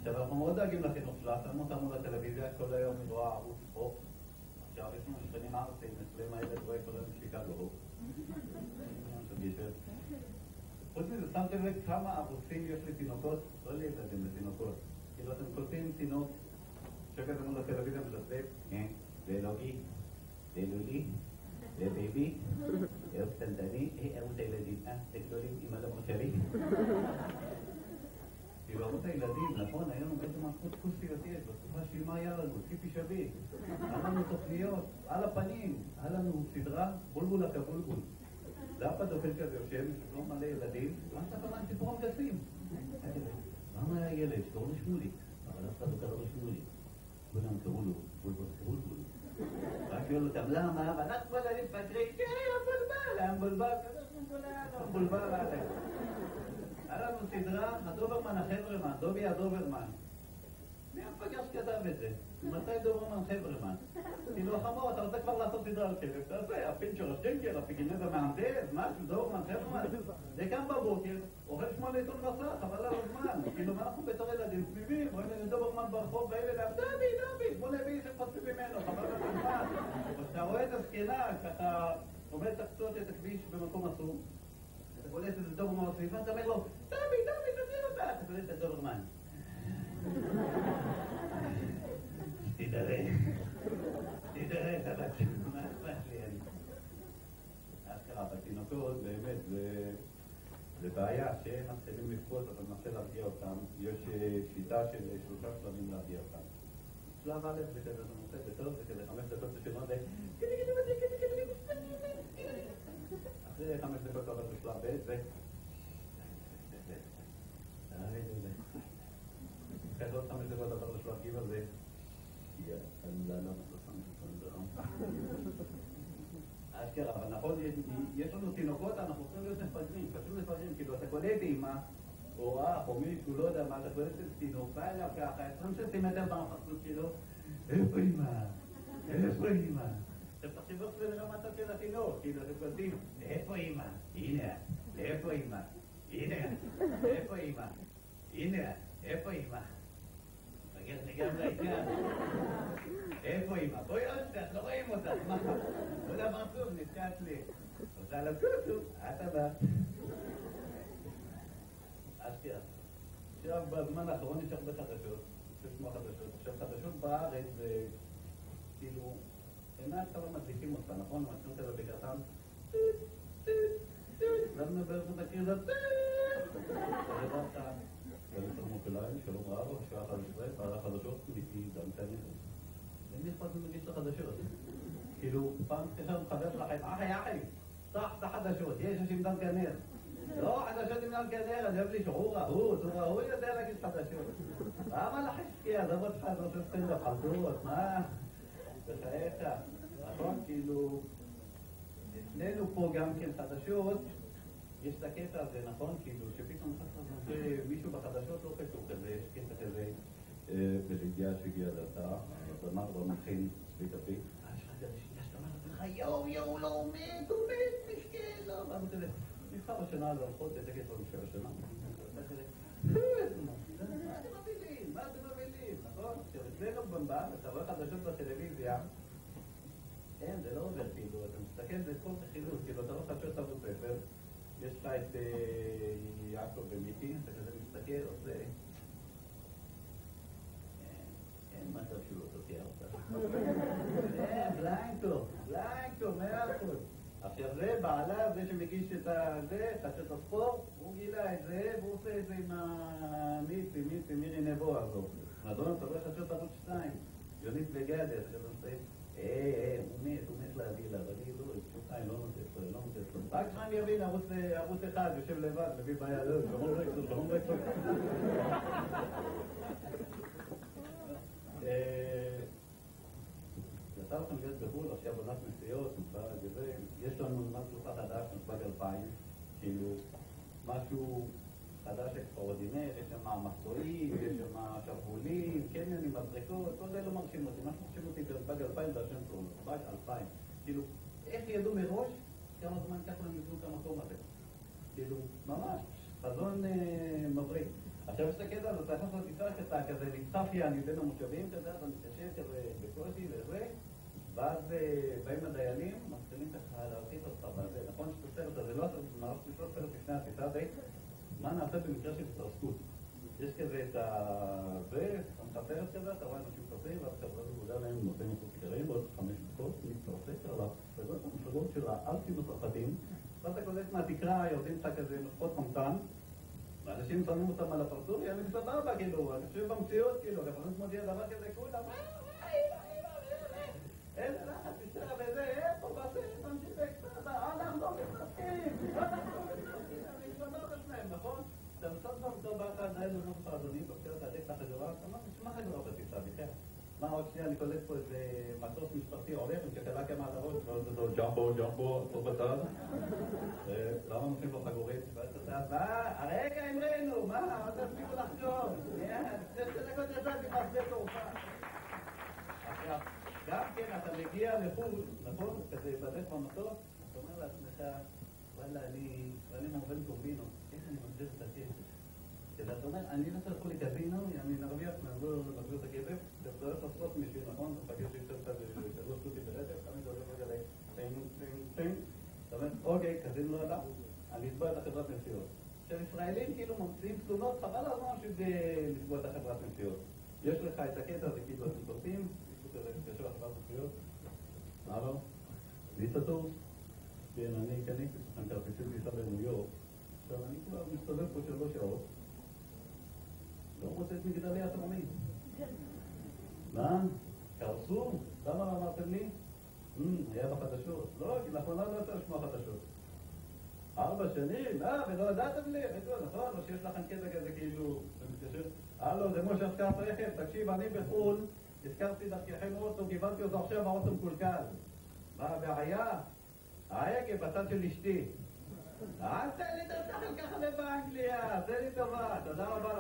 עכשיו אנחנו מאוד דואגים לחינוך שלה, שמנו אותה מול הטלוויזיה, כל היום היא רואה ערוץ פוקס. עכשיו יש לנו שכנים ארציים, אצלם הילד רואה כל היום שיקגו. חוץ מזה, שמתם לב כמה ערוצים יש לתינוקות? לא לילדים, לתינוקות. כאילו אתם קולטים תינוק, שקט מול הטלוויזיה משתף, זה אלוהי, זה אלוהי, זה ביבי, זה קטנטני, ערוץ הילדים, זה גדולים, אמא לא חושבי. כאילו ערוץ הילדים, נכון, היה לנו בעצם מערכות דפוסיות, בתקופה של מה היה לנו, ציפי שביט, היה לנו תוכניות, על הפנים, היה לנו סדרה, בולבול הכבולבול. זה אף אחד אוכל כזה יושב, לא מלא ילדים, מה שאתה פעם סיפור המקסים? למה היה ילד שקוראים לו שמולי? אבל אף אחד לא קרא לו שמולי. כולם קראו לו בולבול כבולבול. רק שואל אותם, למה? ואנחנו כבר מתפגרים, כן, המבולבל, המבולבל עליהם. היה לנו סדרה, הדוברמן החברמן, דובי הדוברמן. מי המפגר שכתב את זה? מתי דוברמן חברמן? כאילו החמור, אתה רוצה כבר לעשות סדרה על כלב, תעשה, הפינצ'ר השקנקר, הפגינז המהנדס, משהו, דוברמן חברמן. זה קם בבוקר, אוכל 8 עיתון מסך, אבל על הזמן. כאילו, אנחנו בתור ילדים סביבים, רואים את דוברמן ברחוב, באים אליו, דבי, בוא נביא שפצו ממנו, חבל על הזמן. כשאתה רואה את הזקנה, ככה עומד תחצות את הכביש במקום אסור, אתה קולט איזה דוברמן בסביבה, אתה אומר לו, דבי, תזיר אותה, אתה קולט את דוברמן. תדרה, חלק, מה אכפת לי אני? אשכרה, בתינוקות, באמת, זה בעיה שאין מתחילים לבכות, אתה מנסה להרגיע אותם, יש שיטה של 3 שלבים להרגיע אותם. שלב א' זה כזה, אתה נושא בטוב, זה כזה 5 דקות בשלום, זה אחרי 5 דקות עבר בשלב ב' זה אחרי עוד 5 דקות עבר בשלב ג' זה אשכרה, אבל נכון, יש לנו תינוקות, אנחנו יכולים להיות מפגרים, פשוט מפגרים, כאילו אתה קולט אימא, או אח, או מישהו, לא יודע מה, אתה קולט את תינוק, בא אליו ככה, 20 סנטימטר במחצות שלו, איפה אימא? איפה אימא? עכשיו תחשבו שזה לא מצב של התינוק, כאילו אתם קולטים, איפה אימא? הנה, איפה אימא? הנה, איפה אימא? הנה, איפה אימא? מגר לגמרי כאן. איפה אימא? בואי עוד קצת, לא רואים אותך, מה? לא יודע מה טוב, נתקעת לי. עושה לה קוטו, את הבא. אשכרה. עכשיו בזמן האחרון יש הרבה חדשות, תשמע חדשות. עכשיו חדשות בארץ זה כאילו, אינה אתה לא מדליקים אותך, נכון? מצאים אותה בבקרתם. למה בעצם תכיר את זה? זה דווקא. שלום רב, השעה 11, פעלה חדשות, איתי גם תניחו. אין אכפת מגיש את החדשות. כאילו, פעם תקשר חבר שלכם, אחי, סח את החדשות, יש עם דן כנר. לא, חדשות עם דן כנר, אני אוהב לי שהוא ראוי יודע להגיש חדשות. למה לחשקי, עזוב אותך, לא שופכים לחלטות, מה? בחייך. נכון, כאילו, אצלנו פה גם כן חדשות, יש את הקטע הזה, נכון? כאילו, שפתאום מישהו בחדשות לא קשור כזה, יש קטע כזה בלידיעה שהגיעה לאתה, אז אמר לו מכין סביב הפי, יש לך כזה שנייה שאתה אומר לך, יואו, לא עומד, משקל, לא, מה זה כזה? נבחר השנה על הלכות, זה קטע בשביל השנה. מה אתם מבינים, נכון? כשאצלנו במבן, אתה רואה חדשות בטלוויזיה, אין, זה לא עובר, כאילו, אתה מסתכל בכל תחילוס, כאילו, אתה רואה חדשות ערוץ 10, יש לך את יעקב ומיקי, אתה כזה מסתכל, עושה... אין מה תרשו אותו, תהיה אותה. בליינקו, 100%. עכשיו זה, בעלה, זה שמגיש את זה, חדשות הספורט, הוא גילה את זה, והוא עושה את זה עם מירי נבו הזאת. נדון, אתה רואה חדשות ערוץ 2, יונית וגדס, אתה מסתכל, הוא מת להביא לה, אבל היא לא, שוקיים, לא נותנת לו. רק שם יבין, ערוץ אחד, יושב לבד, מביא בעיה, לא, שרון רקסו. יצא לכם להיות בחו"ל, עכשיו עונת נסיעות, יש לנו משהו חדש, נתב"ג 2000, כאילו, משהו חדש אקסטרורדינר, יש שם מחסועים, יש שם שרוולים, קניונים, מזרקות, כל זה לא מרשים אותי. מה שמרשים אותי בנתב"ג 2000 זה השם שלו, נתב"ג 2000. כאילו, איך ידעו מראש כמה זמן ככה הם יבנו את המקום הזה? כאילו, ממש, חזון מבריק. עכשיו יש את הקטע הזה, אתה יכול לעשות טיסה שאתה כזה נצטף יעני בין המושבים, אתה יודע, אתה מתקשר כזה בקושי וזה, ואז באים הדיילים, מתחילים ככה להרחיק אותך בזה, נכון שאתה סרט הזה, לא עשו ממש לשלוט סרט לפני הטיסה, מה נעשה במקרה של התרסקות? יש כזה את זה, אתה מחפרת כזה, אתה רואה אנשים חוזרים, ואז חברה עולה להם, נותן אותו קצרים, ועוד 5 דקות, מתרסק על המפלגות של האלפים הצרפתיים, ואתה קולט מהתקרה, יורדים לך כזה נוספות חמצן, ואנשים שמים אותם על הפרצוף, יאללה בסבבה, כאילו, אני חושב במציאות, כאילו, לפעמים מודיע דבר כזה, כולם, איזה לחץ, תשתרה וזה, איפה, תמשיך בקצרה, אנחנו מתרסקים, אני מסבבה שלהם, נכון? אתה מסתכל במתור באחד, נהל לנוף האדונים, בבקרת העתק תחת גרוע, אתה אומר, נשמע חגרוע בטיסה, בכלל. מה עוד שנייה, אני קולט פה איזה מטוס משפחתי עורך, עם שקלה כמה על הראש, ועוד איזו ג'מבו, פה בצד. למה נותנים לו חגורית? ואז אתה יודע, מה? הרגע אמרנו, מה? עוד תפסיקו לחשוב. לפני 2 דקות יצאתי בשדה תעופה. עכשיו, גם כן, אתה מגיע לחו"ל, נכון? כזה בדרך במטוס, אתה אומר לעצמך, וואלה, אני מרבן קומבינות, איך אני מגדיר את הכסף? אתה אומר, אני לא צריך לקזינו, אני נרוויח, נגביר את הכסף, אתה צריך לעשות מישהו, נכון? אתה פגש שישבת שלוש סוטי ברצף, תמיד הולך רגע לפינג, אתה אומר, אוקיי, קזינו לא ידע, אני אתבע את החברת נסיעות. עכשיו, ישראלים כאילו ממציאים תלונות, חבל על הזמן לתבוע את החברת נסיעות. יש לך את הקטע הזה, כאילו, אתם טורפים, מישהו כזה מתקשר לחברת נסיעות, מה לא? ליסטור? כן, אני קניתי לכם כרטיסים טיסה בניו יורק. עכשיו, אני כבר מסתובב פה 3 שעות. לא רוצה את מגדלי התרומית. מה? קרסו? למה לא אמרתם לי? היה בחדשות. לא, כי לאחרונה לא יצא לשמוע חדשות. 4 שנים? ולא ידעתם לי? נכון? או שיש לכם קטע כזה כאילו... הלו, זה משה השקעת רכב. תקשיב, אני בחו"ל, הזכרתי דרככם אוטו, קיבלתי אותו עכשיו, האוטו מקולקל. מה הבעיה? ההגה בצד של אשתי. אל תן לי תשחל ככה באנגליה, תן לי טובה, תודה רבה